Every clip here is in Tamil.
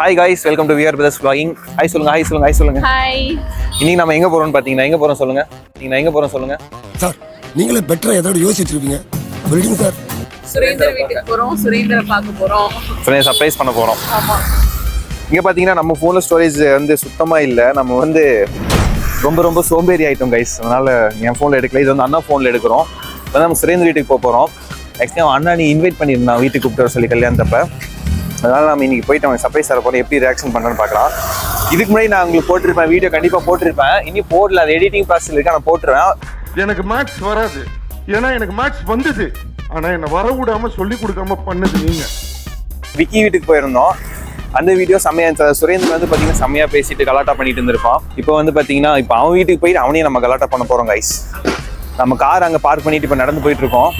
Hi guys, welcome to VR brothers vlogging. Hi சொல்லுங்க. ஹாய். இன்னைக்கு நம்ம எங்க போறோம்னு பாத்தீங்கன்னா எங்க போறோம் சொல்லுங்க. சார் நீங்களே பெட்டரா ஏதாவது யோசிச்சுட்டு இருப்பீங்க. சொல்லுங்க சார். சுரேந்தர் வீட்டுக்கு போறோம். சுரேந்தரை பார்க்க போறோம். சுரேந்தர் சர்ப்ரைஸ் பண்ண போறோம். ஆமா. இங்க பாத்தீங்கன்னா நம்ம போன்ல ஸ்டோரேஜ் வந்து சுத்தமா இல்ல. நம்ம வந்து ரொம்ப சோம்பேறி ஆயிட்டோம் கைஸ். அதனால என் போன்ல எடுக்கல. இது வந்து அண்ணா போன்ல எடுக்கிறோம். அதான் நம்ம சுரேந்தர் வீட்டுக்கு போறோம். ஆக்சுவலி அவன் அண்ணா நீ இன்வைட் பண்ணியிருந்தான் வீட்டுக்கு கூப்பிட்டு வர சொல்லி கல்யாணத்தப்ப. அதனால நம்ம இன்னைக்கு போயிட்டு அவன் சர்ப்ரைஸ் தர போறோம். எப்படி ரியாக்ஷன் பண்ணணும்னு பார்க்கலாம். இதுக்கு முன்னாடி நான் உங்களுக்கு போட்டிருப்பேன் வீடியோ, கண்டிப்பா போட்டிருப்பேன். இனி போடல, அது எடிட்டிங் ப்ராசஸ் இருக்கு, நான் போட்டுருவேன். எனக்கு மேக்ஸ் வராது, ஏன்னா எனக்கு மேக்ஸ் வந்தது, ஆனா என்ன வர விடாம சொல்லி கொடுக்காம பண்ணது நீங்க. விக்கி வீட்டுக்கு போயிருந்தோம். அந்த வீடியோ செம்மையா இருந்துச்சு. சுரேந்தர் வந்து பாத்தீங்கன்னா செம்மையா பேசிட்டு கலாட்டா பண்ணிட்டு இருந்திருப்பான். இப்போ வந்து பாத்தீங்கன்னா இப்போ அவன் வீட்டுக்கு போயிட்டு அவனையும் நம்ம கலாட்டா பண்ண போறோம் கைஸ். நம்ம கார் அங்க பார்க் பண்ணிட்டு இப்போ நடந்து போயிட்டு இருக்கோம்.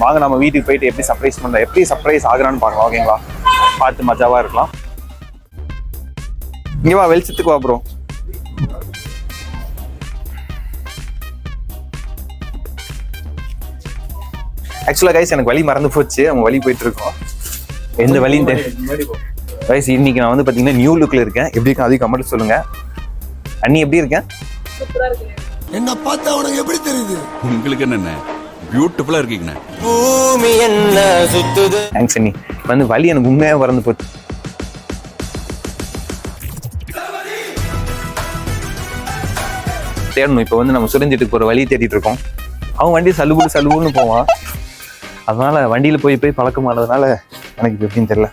வாங்க நம்ம வீட்டுக்கு போயிட்டு எப்படி சர்ப்ரைஸ் பண்றோம், எப்படி சர்ப்ரைஸ் ஆகுறான்னு பார்க்கலாம். ஓகேங்களா? பார்த்து மஜாவா இருக்கலாம். இங்க வா, வெளிச்சத்துக்கு வா ப்ரோ. ஆக்சுவலா கைஸ் எனக்கு வழி மறந்து போச்சு. அவங்க வழி போயிட்டு இருக்கோம். எந்த வழின்னு கைஸ் இன்னைக்கு நான் வந்து பாத்தீங்கன்னா நியூ லுக்ல இருக்கேன். எப்படி இருக்கேன் அதையும் கமெண்ட் சொல்லுங்க. அண்ணி எப்படி இருக்கேன்? சூப்பரா இருக்கு. என்ன பார்த்தா உனக்கு எப்படி தெரியுது? உங்களுக்கு என்னென்ன பியூட்டிஃபுல்லா இருக்கீங்க. பூமி என்ன சுத்துது. தேங்க்ஸ் அண்ணி. வந்து வழி எனக்கு உண்மையா மறந்து போச்சு. தேடணும். இப்போ வந்து நம்ம சுரேந்திரத்துக்கு போற வழி தேடிட்டு இருக்கோம். அவன் வண்டி சலுபுன்னு போவான். அதனால வண்டியில போய் பழக்கமானதுனால எனக்கு இப்போ எப்படின்னு தெரியல.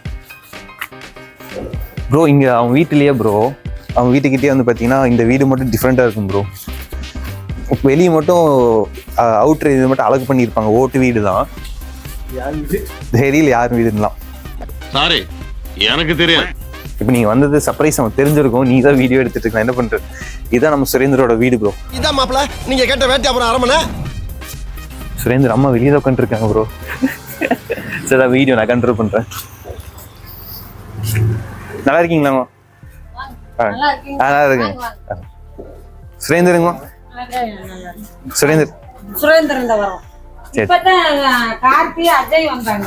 ப்ரோ இங்க அவன் வீட்டுலயே ப்ரோ, அவன் வீட்டுக்கிட்டே வந்து பாத்தீங்கன்னா இந்த வீடு மட்டும் டிஃப்ரெண்டா இருக்கும் ப்ரோ. வெளியே மட்டும் அவுட்ரு இது மட்டும் அழகு பண்ணியிருப்பாங்க. ஓட்டு வீடு தான், தெரியல யார் வீடுலாம். சாரி, எனக்கு தெரியும். இப்போ நீங்க வந்தது சர்ப்ரைஸ் அவன் தெரிஞ்சிருக்கும். நீ தான் வீடியோ எடுத்துட்டு இருக்க, என்ன பண்ற? இதுதான் நம்ம சுரேந்தரோட வீடு ப்ரோ. இதான் மாப்பிள்ள நீங்க கேட்ட வேட்டை அப்புறம் அரமனை. சுரேந்தர் அம்மா வெளியே தான் உட்காந்துருக்காங்க ப்ரோ. சரி வீடியோ நான் கண்ட்ரோல் பண்றேன். நல்லா இருக்கீங்களா? நல்லா இருக்குங்க. சுரேந்தருங்க, சுரேந்தர் சுரேந்திரன் தான் வரோம். இப்பதான் கார்த்தி அஜய் வந்தாங்க.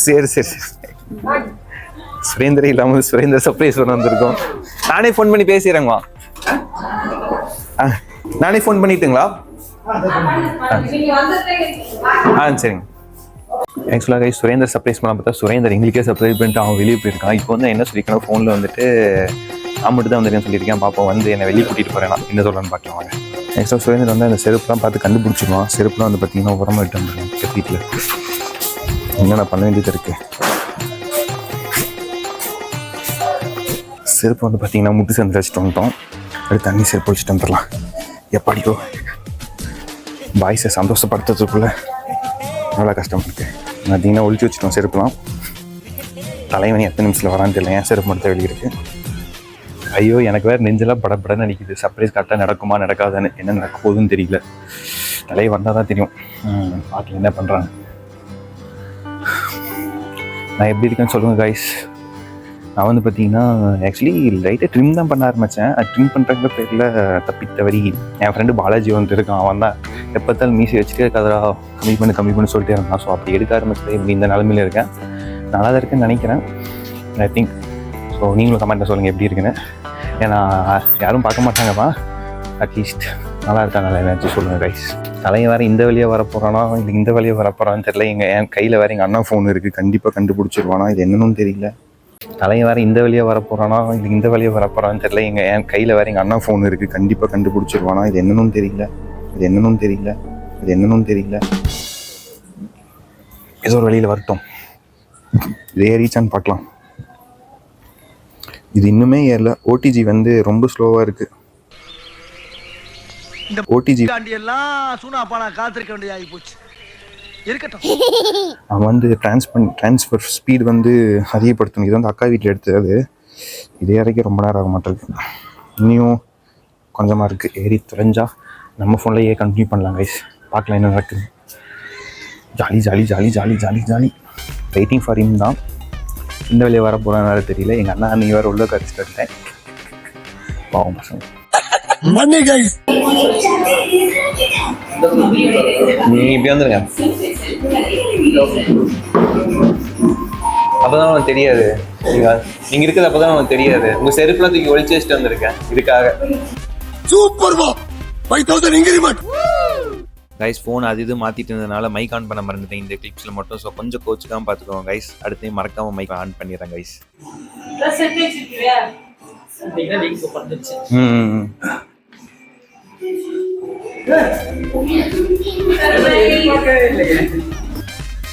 சரி சுரேந்தர் இல்லாம சுரேந்தர் சர்ப்ரைஸ் பண்ண வந்திருக்கோம். நானே ஃபோன் பண்ணி பேசிடுறேங்கம்மா. நானே ஃபோன் பண்ணிட்டுங்களா? சரிங்க. ஆக்சுவலாக கைஸ் சுரேந்தர் சர்ப்ரைஸ் பண்ண பார்த்தா சுரேந்தர் எங்களுக்கே சர்ப்ரைஸ் பண்ணிட்டு அவன் வெளியே போயிருக்கான். இப்போ வந்து என்ன சொல்லியிருக்கேன் ஃபோனில் வந்துட்டு நான் மட்டும் தான் வந்துருக்கேன்னு சொல்லியிருக்கேன். பாப்பா வந்து என்னை வெளியே கூட்டிகிட்டு போகிறேன். என்ன சொல்கிறேன்னு பார்க்கலாம் வாங்க. ஆக்சுவலாக சுரேந்தர் வந்து அந்த செருப்புலாம் பார்த்து கண்டுபிடிச்சிடுவான். செருப்புலாம் வந்து பார்த்தீங்கன்னா உரமாக விட்டு வந்துருக்கேன் வீட்டில். என்னென்ன பண்ண வேண்டியது இருக்கு. செருப்பு வந்து பார்த்தீங்கன்னா முட்டு சேர்ந்து வச்சுட்டு வந்துட்டோம். அடுத்து தண்ணி செருப்பு வச்சுட்டு வந்துடலாம். எப்படியோ பாய்ஸை சந்தோஷப்படுத்துறதுக்குள்ள நல்லா கஷ்டமாக இருக்கு. பார்த்தீங்கன்னா ஒழிச்சு வச்சுட்டோம் செருப்புலாம். தலைவனி எத்தனை நிமிஷத்தில் வரான்னு தெரியல. ஏன் செருப்பு மட்டும் வெளியே இருக்கு. ஐயோ எனக்கு வேறு நெஞ்செல்லாம் படப்படன்னு நினைக்குது. சர்ப்ரைஸ் கரெக்டாக நடக்குமா நடக்காதான்னு, என்ன நடக்க போகுதுன்னு தெரியல. தலையை வந்தால் தான் தெரியும். பார்க்கல என்ன பண்ணுறாங்க. நான் எப்படி இருக்கேன்னு சொல்லுங்கள் காய்ஸ். நான் வந்து பார்த்தீங்கன்னா ஆக்சுவலி லைட்டாக ட்ரிம் தான் பண்ண ஆரம்பித்தேன். அது ட்ரிம் பண்ணுறங்கிற பேரில் தப்பித்தவரி என் ஃப்ரெண்டு பாலாஜி வந்துட்டு இருக்கான். அவன் தான் எப்போத்தாலும் மீசி வச்சுட்டு கதரா கம்மி பண்ணி சொல்லிட்டே இருந்தான். ஸோ அப்படி எடுக்க ஆரம்பிச்சது இப்படி இந்த நிலமையில இருக்கேன். நல்லா தான் இருக்குன்னு நினைக்கிறேன். I think. ஸோ நீங்களும் கமெண்ட்டில் சொல்லுங்கள் எப்படி இருக்குன்னு. ஏன்னா யாரும் பார்க்க மாட்டாங்கப்பா. அட்லீஸ்ட் நல்லா இருக்கா நல்லா ஏதாச்சும் சொல்லுங்கள் கைஸ். தலையை வேறு இந்த வழியாக வரப்போகிறானா இல்லை இந்த வழியாக வரப்போகிறான்னு தெரியல. என் கையில் வேறு எங்கள் அண்ணா ஃபோன் இருக்குது. கண்டிப்பாக கண்டுபிடிச்சிருவானா இது என்னன்னு தெரியல. தலையை வேறு இந்த வழியாக வரப்போகிறானா இல்லை இந்த வழியாக வரப்போகிறான்னு தெரியல. என் கையில் வேறு எங்கள் அண்ணா ஃபோன் இருக்குது. கண்டிப்பாக கண்டுபிடிச்சிருவானா இது என்னன்னு தெரியல. ஏதோ ஒரு வழியில் வரட்டும். இதே ரீச்சான்னு பார்க்கலாம். இது இன்னுமே ஏறல. ஓடிஜி வந்து ரொம்ப ஸ்லோவாக இருக்கு. ஓடிஜி காத்திருக்க வேண்டியதாகி போச்சு. அவன் வந்து டிரான்ஸ்ஃபர் ஸ்பீடு வந்து அதிகப்படுத்தணும். இது வந்து அக்கா வீட்டில் எடுத்தது. இதே வரைக்கும் ரொம்ப நேரம் ஆக மாட்டேருக்கு. இன்னும் கொஞ்சமாக இருக்குது. ஏறி தொலைஞ்சா நம்ம ஃபோன்லேயே கண்டினியூ பண்ணலாம் கைஸ். பார்க்கலாம் என்ன நடக்குது. ஜாலி வெயிட்டிங் ஃபார் ஹிம் தான். இந்த வழியாக வர போகிறான்னு தெரியல. எங்கள் அண்ணா நீ வேறு உள்ள கடிச்சிட்டு இருந்தேன். பாவம் பசங்க. நீ இப்படி வந்துருங்க. அப்பதான் அவனுக்கு தெரியாது. நீங்க இருக்கிறது அப்பதான் நமக்கு தெரியாது. உங்க செருப்புல தூக்கி ஒழிச்சு வச்சுட்டு வந்திருக்கேன் இதுக்காக. சூப்பர் பா 5000 இன்கிரிமெண்ட். கைஸ் ஃபோன் அது இது மாற்றிட்டு இருந்ததுனால மைக் ஆன் பண்ண மறந்துட்டேன் இந்த கிளிப்ஸில் மட்டும். ஸோ கொஞ்சம் கோச்சுக்காம பார்த்துக்கோங்க கைஸ். அடுத்து மறக்காமல் மைக் ஆன் பண்ணிடுறேன் கைஸ்.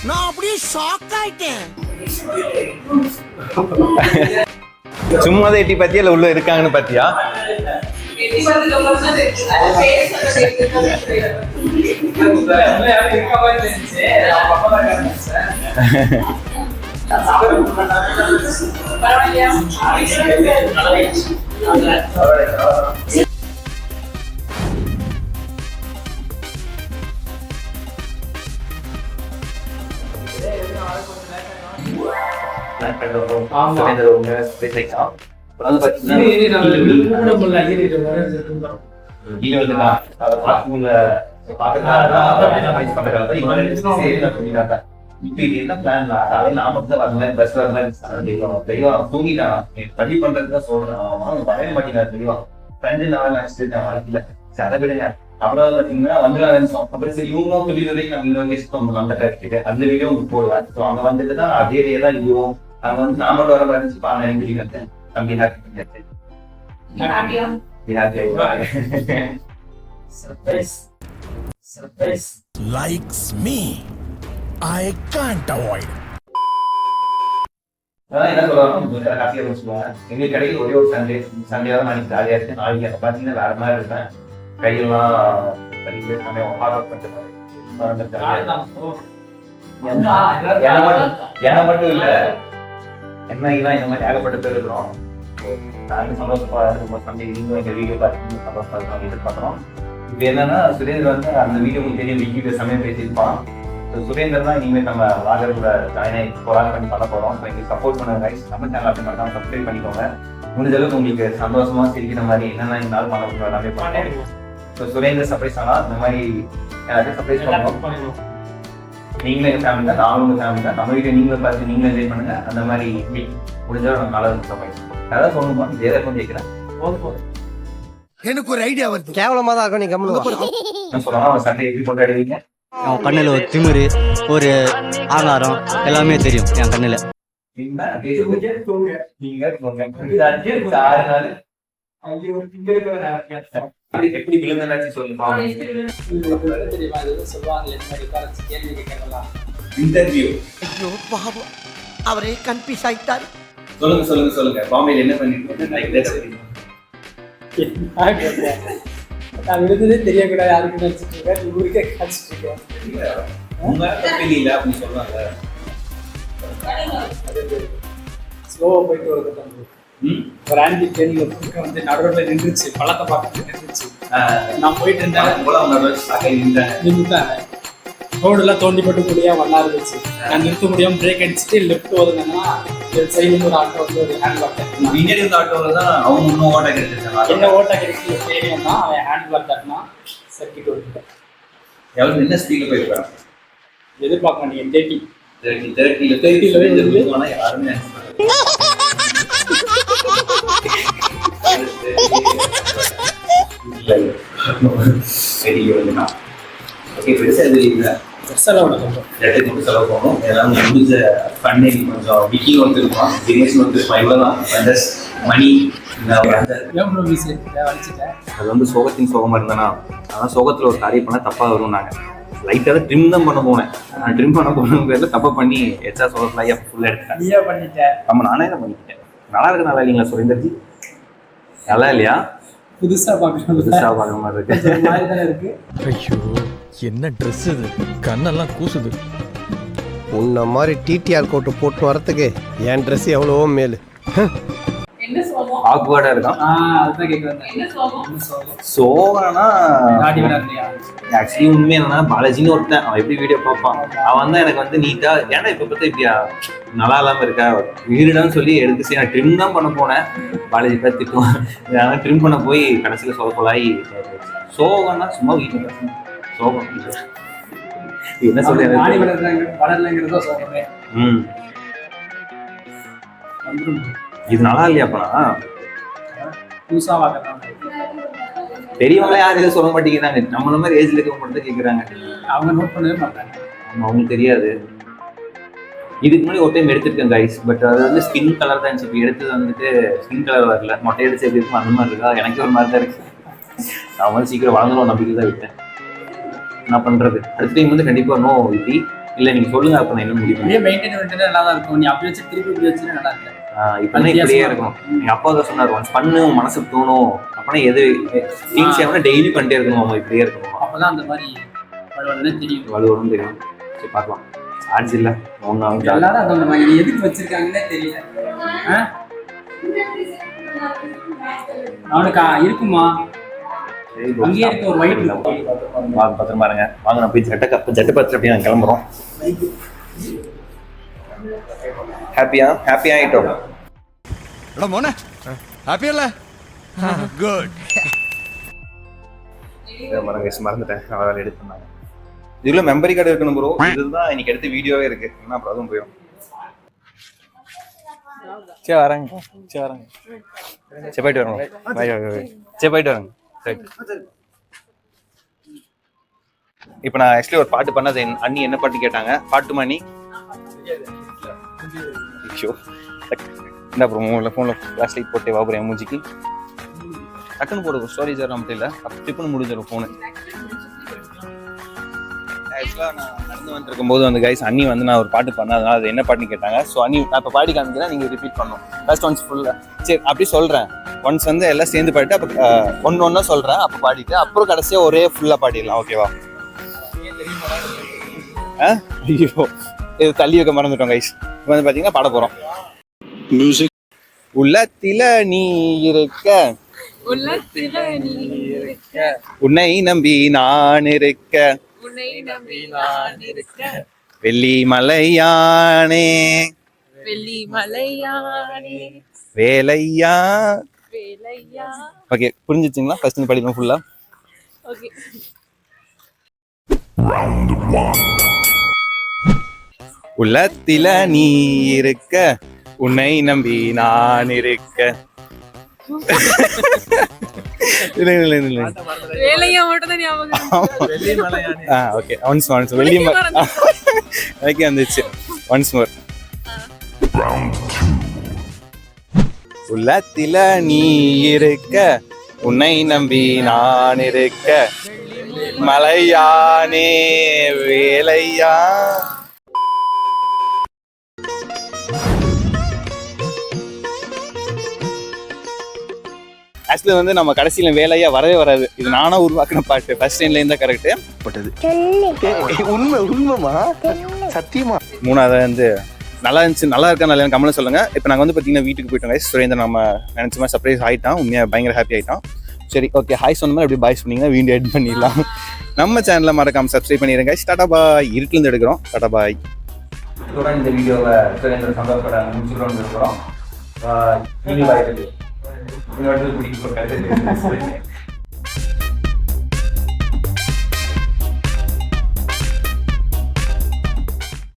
நான் அப்படியே ஷாக் ஆயிட்டேன். சும்மா தான் எட்டி பார்த்தியா இல்லை உள்ள இருக்காங்கன்னு பார்த்தியா? இப்ப இது என்ன பிளான் நாம பஸ் தெய்வம் தூங்கிட்டான். பள்ளி பண்றதுதான் சொல்றேன். வரைய மாட்டேங்கிறார் தெய்வம். ஃப்ரெண்டு நான் வாழ்க்கையில அதை விடுங்க. அப்புறம் பாத்தீங்கன்னா வந்துடும். அப்புறம் சரி இவங்களும் சொல்லி வரைக்கும் நம்ம இன்வெஸ்ட் அந்த கருத்துட்டு அந்த வீடியோ உங்களுக்கு போடுவேன். ஸோ அங்க வந்துட்டு தான் அதே தான் இதுவும் அங்க வந்து நாம வர மாதிரி பாருங்க தம்பி Likes me. I can't avoid. என்ன சொல்லுவாங்க எங்களுக்கு கிடைக்கிற ஒரே ஒரு சண்டே தான் நாளைக்கு ஜாலியா இருக்கு. நாளைக்கு அதை பாத்தீங்கன்னா வேற மாதிரி இருப்பேன். கையெல்லாம் என்ன மட்டும் இல்ல என்ன இந்த மாதிரி ஏகப்பட்ட பேர் இருக்கிறோம். சந்தோஷப்பா ரொம்ப சண்டே நீங்களும் எங்க வீடியோ பார்த்து சந்தோஷமா எதிர்பார்க்கிறோம். இப்ப என்னன்னா சுரேந்தர் வந்து அந்த வீடியோ உங்களுக்கு தெரியும் வீடியோ சமயம் பேசியிருப்பான். சுரேந்தர் தான் இனிமேல் நம்ம வாகர் கூட ஜாயின் ஆகி போராட்டம் பண்ணி பண்ண போறோம். ஸோ எங்களுக்கு சப்போர்ட் பண்ணுங்க கைஸ். நம்ம சேனல் அப்படி பண்ணாம சப்ஸ்கிரைப் பண்ணிக்கோங்க. முடிஞ்ச அளவுக்கு உங்களுக்கு சந்தோஷமா சிரிக்கிற மாதிரி என்னென்ன எங்களால் பண்ண முடியும் எல்லாமே பண்ணுவோம். ஸோ சுரேந்தர் சர்ப்ரைஸ் ஆனா இந்த மாதிரி எல்லாத்தையும் சர்ப்ரைஸ் பண்ணுவோம். நீங்களும் எங்க ஃபேமிலி தான், நானும் உங்க ஃபேமிலி தான். நம்ம வீட்டை நீங்களும் பார்த்து நீங்களும் என்ஜாய் பண்ணுங்க. அந்த மாதிரி முடிஞ்சாலும் நம்ம நல்லா சர்ப்ரைஸ் அதான் சொல்லணுமா இது எதை கொஞ்சம் கேட்கிறேன். எனக்கு ஒரு ஐடியா வருது. கேவலமா தான் இருக்கும். நீ கம்முனு சொல்லலாம். அவன் சண்டே எப்படி கொண்டாடுவீங்க? அவன் கண்ணுல ஒரு திமிரு ஒரு ஆங்காரம் எல்லாமே தெரியும் என் கண்ணுல. எப்படி விழுந்தாச்சு சொல்லுங்க. இன்டர்வியூ அவரே கன்ஃபியூஸ் ஆயிட்டாரு. சொல்லுங்க பாம்பேல என்ன பண்ணிட்டு நான் விழுந்ததே தெரியக்கூடாது யாருக்கு நினைச்சிட்டு இருக்கேன். நீ ஊருக்கே காய்ச்சிட்டு இருக்கேன். அப்படின்னு சொல்லுவாங்க. ஸ்லோவா போயிட்டு வருது. ஒரு ஆன்டி ட்ரெயினில் வந்து நடுவில் நின்றுச்சு. பழத்தை பார்க்க நின்றுச்சு. நான் போயிட்டு இருந்தேன். நின்றுட்டாங்க. ரோடெல்லாம் தோண்டி போட்டு கூடியா ஒன்னா இருந்துச்சு. நான் நிறுத்த முடியாமல் பிரேக் அடிச்சுட்டு லெஃப்ட் ஓதுனா சைடுல ஒரு ஆட்டோ வந்து ஒரு ஹேண்ட் பிளாக் தட்டினா. பின்னாடி இருந்த ஆட்டோல தான் அவங்க இன்னும் ஓட்ட கிடைச்சிருக்காங்க. என்ன ஓட்ட கிடைச்சி தெரியும்னா அவன் ஹேண்ட் பிளாக் தட்டினா சர்க்கிட் ஓடிட்டேன். எவ்வளவு என்ன ஸ்பீட்ல போயிருக்காங்க எதிர்பார்க்க மாட்டேங்க. 30 யாருமே சரி ஓகே பெருசா எதிரிங்க செலவு போகணும். ஏதாவது முடிஞ்ச பண்ணி கொஞ்சம் விக்கி வந்துருப்பான், தினேஷ் வந்துருப்பான். இவ்வளோதான் மணி. அது வந்து சோகத்தின் சோகமாக இருந்தேன்னா ஆனால் சோகத்தில் ஒரு காரியம் பண்ணால் தப்பாக வரும். நாங்கள் லைட்டாக ட்ரிம் தான் பண்ண போனேன். நான் ட்ரிம் பண்ண போன பேரில் தப்பா பண்ணி எச்சா சோகத்தில் ஐயா ஃபுல்லாக எடுத்துட்டேன். ஆமாம் நானே தான் பண்ணிக்கிட்டேன். நல்லா இருக்கு நல்லா இல்லைங்களா சுரேந்தர்ஜி? நல்லா இல்லையா? புதுசா பார்க்குற மாதிரி இருக்கு. ஐயோ என்ன ட்ரெஸ் இது, கண்ணெல்லாம் கூசுது. உன்ன மாதிரி டிடிஆர் கோட்டு போட்டு வரத்துக்கு என் ட்ரெஸ் எவ்வளவோ மேலு. ஆக்வர்டா இருக்கும். சோகனா ஆக்சுவலி உண்மை என்னன்னா பாலாஜின்னு ஒருத்தன் அவன் எப்படி வீடியோ பார்ப்பான். அவன் தான் எனக்கு வந்து நீட்டா ஏன்னா இப்ப பார்த்தா இப்படியா நல்லா இல்லாம இருக்கா வீடுடான்னு சொல்லி எடுத்து சரி நான் ட்ரிம் தான் பண்ண போனேன். பாலாஜி பார்த்து திட்டுவான். அதனால ட்ரிம் பண்ண போய் கடைசியில் சொலப்பொலாகி சோகம்னா சும்மா வீட்டுல சோகம் என்ன சொல்ல வந்துடும் இது நல்லா இல்லையாப்பா? புதுசாக வாங்கலாம். பெரியவங்களே யாரும் எதுவும் சொல்ல மாட்டேங்கிறாங்க, நம்மள மாதிரி ஏஜ்ல இருக்கவங்க மட்டும் தான் கேட்குறாங்க. அவங்க நோட் பண்ணவே மாட்டாங்க. அவங்களுக்கு தெரியாது. இதுக்கு முன்னாடி ஒரு டைம் எடுத்திருக்கேன் கைஸ், பட் அது வந்து ஸ்கின் கலர் தான் இருந்துச்சு. இப்போ எடுத்தது வந்துட்டு ஸ்கின் கலர் வரல, மொட்டை அடிச்சு எப்படி இருக்கும் அந்த மாதிரி இருக்கா, எனக்கு ஒரு மாதிரி தான் இருக்கு. நான் வந்து சீக்கிரம் வாங்கணும் நம்பிக்கை தான் விட்டேன். என்ன பண்ணுறது, அடுத்த டைம் வந்து கண்டிப்பாக நோ இப்படி இல்லை, நீங்கள் சொல்லுங்கள். அப்போ நான் என்ன முடியும்? அப்படியே மெயின்டைன் பண்ணிட்டு நல்லா தான் இருக்கும். நீ அப்படி வச்சு திருப்பி இப்படி வச்சு நல்லா இருக்கு. இப்போ இப்படியே இருக்கும். எங்கள் அப்பா தான் சொன்னார், ஒன்ஸ் பண்ணு மனசுக்கு தோணும், அப்போனா எது திங்ஸ் எவ்வளோ டெய்லி பண்ணிட்டே இருக்கணும், அவங்க இப்படியே இருக்கணும். அப்போதான் அந்த மாதிரி வலுவலுன்னு தெரியும். வலுவலும் தெரியும். சரி பார்க்கலாம். சார்ஜ் இல்லை ஒன்றும் எல்லாரும் அந்த மாதிரி எதுக்கு வச்சிருக்காங்கன்னே தெரியல. அவனுக்கு இருக்குமா? அங்கேயே இருக்க ஒரு ஒயிட் பத்திரமா இருங்க. வாங்க நான் போய் ஜட்டை பார்த்துட்டு அப்படியே நாங்கள் கிளம்புறோம். ஹாப்பியா ஆகிட்டோம். மோனே ஹாப்பியா இல்லை? குட். மறந்துட்டேன், வேலை எடுத்து பண்ணாங்க. இதுல மெமரி கார்டு இருக்கணும் ப்ரோ. இதுதான் இன்னைக்கு எடுத்த வீடியோவே இருக்கு. என்ன அப்புறம் அதுவும் போயிடும். சரி வரேங்க. சரி போயிட்டு வரணும். சரி போயிட்டு வரேங்க. சரி. இப்போ நான் ஆக்சுவலி ஒரு பாட்டு பண்ணது அண்ணி என்ன பாட்டு கேட்டாங்க, பாட்டுமா அண்ணி? என்ன ப்ரோ ஃபோனில் ஃப்ளாஷ் லைட் போட்டு வாபுறேன் என் மூஞ்சிக்கு டக்குன்னு போடுவோம். ஸ்டோரேஜ் வர மட்டும் இல்லை, டிப்புன்னு முடிஞ்சிடும் ஃபோனு. ஆக்சுவலாக நான் நடந்து வந்துருக்கும் போது வந்து கைஸ் அண்ணி வந்து நான் ஒரு பாட்டு பண்ணேன், அதனால அது என்ன பாட்டுன்னு கேட்டாங்க. ஸோ அண்ணி நான் இப்போ பாடி காமிக்கிறேன், நீங்கள் ரிப்பீட் பண்ணணும். ஃபர்ஸ்ட் ஒன்ஸ் ஃபுல்லாக சரி அப்படி சொல்கிறேன். ஒன்ஸ் வந்து எல்லாம் சேர்ந்து பாடிட்டு அப்போ ஒன்று சொல்கிறேன், அப்போ பாடிட்டு அப்புறம் கடைசியாக ஒரே ஃபுல்லாக பாடிடலாம். ஓகேவா? ஐயோ இது தள்ளி வைக்க மறந்துட்டோம் கைஸ். இப்போ வந்து பார்த்தீங்கன்னா பாட போகிறோம். மியூசிக். உள்ளத்தில நீ இருக்க, உள்ளத்தில நீ இருக்க, உன்னை நம்பி நான் இருக்க, உன்னை நம்பி நான் இருக்க, வெள்ளி மலையானே வெள்ளி மலையானே வேலையா. வேலையா. ஓகே புரிஞ்சிச்சுங்களா? ஃபர்ஸ்ட் வந்து படிக்கணும் ஃபுல்லா. ஓகே. உள்ளத்தில நீ இருக்க, உன்னை நம்பி நான் இருக்க. வேலையா மட்டும் தான் ஞாபகம். ஓகே ஒன்ஸ் வெள்ளி ஓகே வந்துச்சு. Once more. உள்ளத்தில நீ இருக்க, உன்னை நம்பி நான் இருக்க, மலையானே வேலையா. ஆக்சுவலி வந்து நம்ம கடைசியில வேலையா வரவே வராது. இது நானா உருவாக்குன பாட்டு. ஃபர்ஸ்ட் லைன்ல இருந்தா கரெக்ட் பட்டது. உண்மைமா சத்தியமா. மூணாவது வந்து நல்லா இருந்துச்சு. நல்லா இருக்கா நல்லா கமெண்ட் சொல்லுங்க. இப்போ நாங்கள் வந்து பார்த்தீங்கன்னா வீட்டுக்கு போயிட்டோம் கைஸ். சுரேந்தர் நம்ம நினைச்ச மாதிரி சர்ப்ரைஸ் ஆகிட்டான். உண்மையாக பயங்கர ஹாப்பி ஆகிட்டான். சரி ஓகே ஹாய் சொன்ன மாதிரி அப்படி பாய் சொன்னீங்கன்னா வீடியோ எட் பண்ணிடலாம். நம்ம சேனலில் மறக்காம சப்ஸ்கிரைப் பண்ணிடுங்க கைஸ். டாடா பாய். இருட்டிலேருந்து எடுக்கிறோம். டாடா பாய். இதோட இந்த வீடியோவை சுரேந்தர் சந்தோஷப்பட முடிச்சுக்கிறோம்னு இருக்கிறோம்.